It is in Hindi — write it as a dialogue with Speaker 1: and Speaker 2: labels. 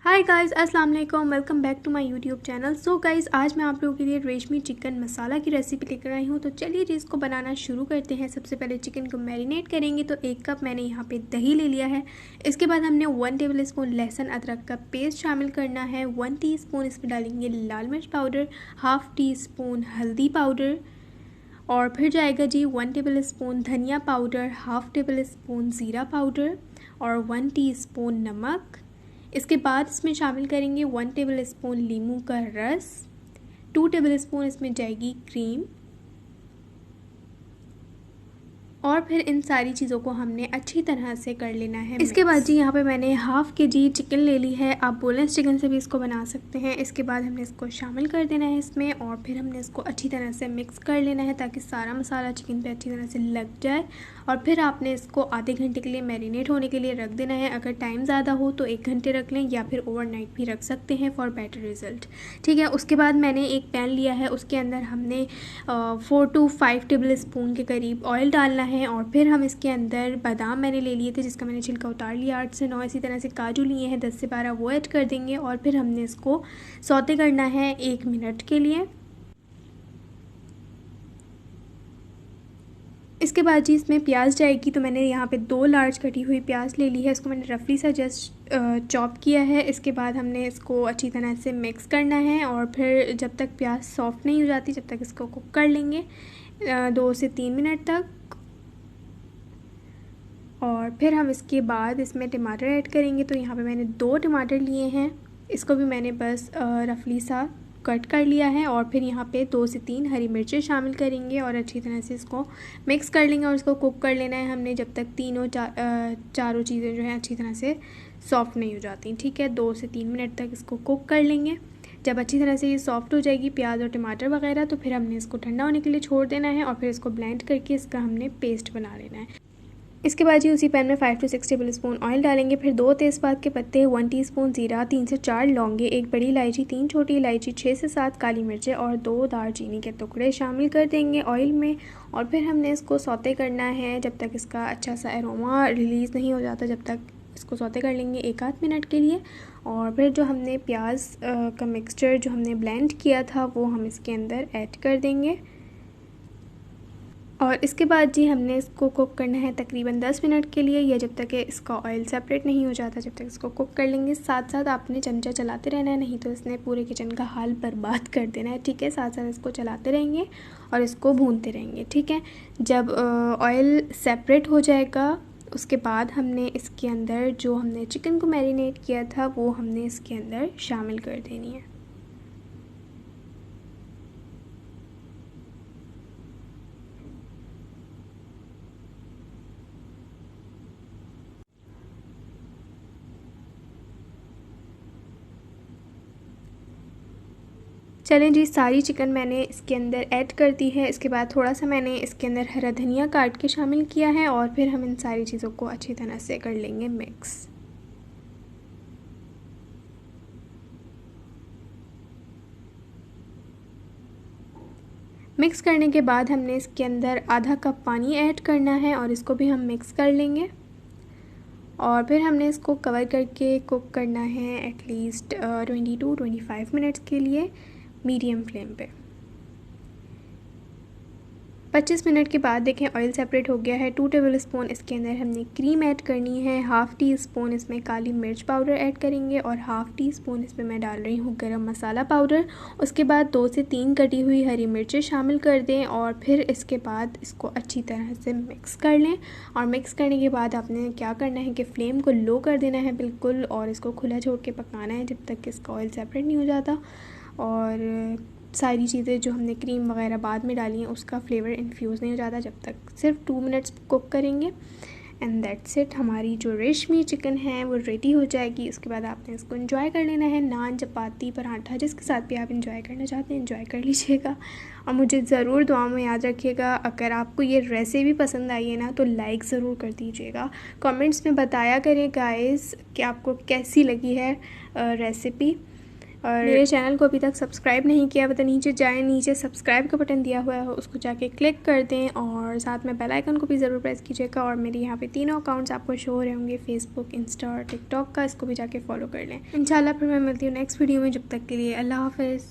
Speaker 1: हाय गाइस, अस्सलाम वालेकुम। Welcome back to my YouTube channel. So guys, आज मैं आप लोगों के लिए रेशमी चिकन मसाला की रेसिपी लेकर आई हूँ। तो चलिए जी, इसको बनाना शुरू करते हैं। सबसे पहले चिकन को मैरिनेट करेंगे। तो 1 कप मैंने यहाँ पे दही ले लिया है। इसके बाद हमने 1 टेबल स्पून लहसुन अदरक का पेस्ट शामिल करना है। 1 टीस्पून इसमें डालेंगे लाल मिर्च पाउडर, हाफ़ टी स्पून हल्दी पाउडर, और फिर जाएगा जी 1 टेबल स्पून धनिया पाउडर, हाफ़ टेबल स्पून ज़ीरा पाउडर और 1 टीस्पून नमक। इसके बाद इसमें शामिल करेंगे 1 टेबल स्पून नींबू का रस, 2 टेबल स्पून इसमें जाएगी क्रीम, और फिर इन सारी चीज़ों को हमने अच्छी तरह से कर लेना है। इसके बाद जी यहाँ पे मैंने हाफ़ के जी चिकन ले ली है। आप बोनलेस चिकन से भी इसको बना सकते हैं। इसके बाद हमने इसको शामिल कर देना है इसमें, और फिर हमने इसको अच्छी तरह से मिक्स कर लेना है ताकि सारा मसाला चिकन पे अच्छी तरह से लग जाए। और फिर आपने इसको आधे घंटे के लिए मैरिनेट होने के लिए रख देना है। अगर टाइम ज़्यादा हो तो 1 घंटे रख लें, या फिर ओवरनाइट भी रख सकते हैं फॉर बेटर रिज़ल्ट। ठीक है। उसके बाद मैंने एक पैन लिया है, उसके अंदर हमने 4 to 5 टेबल स्पून के करीब ऑयल डालना है। और फिर हम इसके अंदर बादाम मैंने ले लिए थे, जिसका मैंने छिलका उतार लिया 8 से 9। इसी तरह से काजू लिए हैं 10 से 12, वो ऐड कर देंगे। और फिर हमने इसको सौते करना है 1 मिनट के लिए। इसके बाद जी इसमें प्याज जाएगी। तो मैंने यहाँ पे 2 लार्ज कटी हुई प्याज ले ली है। इसको मैंने रफली सा जस्ट चॉप किया है। इसके बाद हमने इसको अच्छी तरह से मिक्स करना है, और फिर जब तक प्याज सॉफ्ट नहीं हो जाती जब तक इसको कुक कर लेंगे 2 से 3 मिनट तक। और फिर हम इसके बाद इसमें टमाटर ऐड करेंगे। तो यहाँ पे मैंने 2 टमाटर लिए हैं, इसको भी मैंने बस रफली सा कट कर लिया है। और फिर यहाँ पे 2 से 3 हरी मिर्चें शामिल करेंगे और अच्छी तरह से इसको मिक्स कर लेंगे और इसको कुक कर लेना है हमने, जब तक चारों चीज़ें जो हैं अच्छी तरह से सॉफ्ट नहीं हो जाती। ठीक है, 2 से 3 मिनट तक इसको कुक कर लेंगे। जब अच्छी तरह से ये सॉफ्ट हो जाएगी प्याज और टमाटर वगैरह, तो फिर हमने इसको ठंडा होने के लिए छोड़ देना है, और फिर इसको ब्लेंड करके इसका हमने पेस्ट बना लेना है। इसके बाद जी उसी पैन में 5 to 6 टेबल स्पून ऑयल डालेंगे। फिर 2 तेज़पात के पत्ते, 1 टीस्पून ज़ीरा, 3 से 4 लौंगे, 1 बड़ी इलायची, 3 छोटी इलायची, 6 से 7 काली मिर्चें और 2 दालचीनी के टुकड़े शामिल कर देंगे ऑयल में। और फिर हमने इसको सौते करना है जब तक इसका अच्छा सा एरोमा रिलीज़ नहीं हो जाता, जब तक इसको सौते कर लेंगे 1 आध मिनट के लिए। और फिर जो हमने प्याज का मिक्सचर जो हमने ब्लेंड किया था वो हम इसके अंदर ऐड कर देंगे। और इसके बाद जी हमने इसको कुक करना है तकरीबन 10 मिनट के लिए, या जब तक कि इसका ऑयल सेपरेट नहीं हो जाता जब तक इसको कुक कर लेंगे। साथ साथ आपने चमचा चलाते रहना है, नहीं तो इसने पूरे किचन का हाल बर्बाद कर देना है। ठीक है, साथ साथ इसको चलाते रहेंगे और इसको भूनते रहेंगे। ठीक है, जब ऑयल सेपरेट हो जाएगा उसके बाद हमने इसके अंदर जो हमने चिकन को मैरिनेट किया था वो हमने इसके अंदर शामिल कर देनी है। चलें जी, सारी चिकन मैंने इसके अंदर ऐड कर दी है। इसके बाद थोड़ा सा मैंने इसके अंदर हरा धनिया काट के शामिल किया है, और फिर हम इन सारी चीज़ों को अच्छी तरह से कर लेंगे मिक्स। मिक्स करने के बाद हमने इसके अंदर आधा कप पानी ऐड करना है और इसको भी हम मिक्स कर लेंगे। और फिर हमने इसको कवर करके कुक करना है एटलीस्ट 20 to 25 मिनट्स के लिए मीडियम फ्लेम पे। 25 मिनट के बाद देखें ऑयल सेपरेट हो गया है। 2 टेबल स्पून इसके अंदर हमने क्रीम ऐड करनी है। हाफ़ टी स्पून इसमें काली मिर्च पाउडर ऐड करेंगे, और हाफ़ टी स्पून इसमें मैं डाल रही हूँ गरम मसाला पाउडर। उसके बाद 2 से 3 कटी हुई हरी मिर्चें शामिल कर दें, और फिर इसके बाद इसको अच्छी तरह से मिक्स कर लें। और मिक्स करने के बाद आपने क्या करना है कि फ़्लेम को लो कर देना है बिल्कुल, और इसको खुला छोड़ के पकाना है जब तक कि इसका ऑयल सेपरेट नहीं हो जाता। और सारी चीज़ें जो हमने क्रीम वगैरह बाद में डाली हैं उसका फ्लेवर इन्फ्यूज़ नहीं हो जाता, जब तक सिर्फ 2 मिनट्स कुक करेंगे। एंड दैट्स इट, हमारी जो रेशमी चिकन है वो रेडी हो जाएगी। उसके बाद आपने इसको एंजॉय कर लेना है नान, चपाती, पराठा, जिसके साथ भी आप एंजॉय करना चाहते हैं एंजॉय कर लीजिएगा। और मुझे ज़रूर दुआ में याद रखिएगा। अगर आपको ये रेसिपी पसंद आई है ना तो लाइक ज़रूर कर दीजिएगा। कमेंट्स में बताया करें गाइस कि आपको कैसी लगी है रेसिपी। और मेरे चैनल को अभी तक सब्सक्राइब नहीं किया तो नीचे जाएँ, नीचे सब्सक्राइब का बटन दिया हुआ है उसको जाके क्लिक कर दें और साथ में बेल आइकन को भी ज़रूर प्रेस कीजिएगा। और मेरे यहाँ पे तीनों अकाउंट्स आपको शो हो रहे होंगे, फेसबुक, इंस्टा और टिकटॉक का, इसको भी जाके फॉलो कर लें। इंशाल्लाह फिर मैं मिलती हूँ नेक्स्ट वीडियो में, जब तक के लिए अल्लाह हाफ़िज़।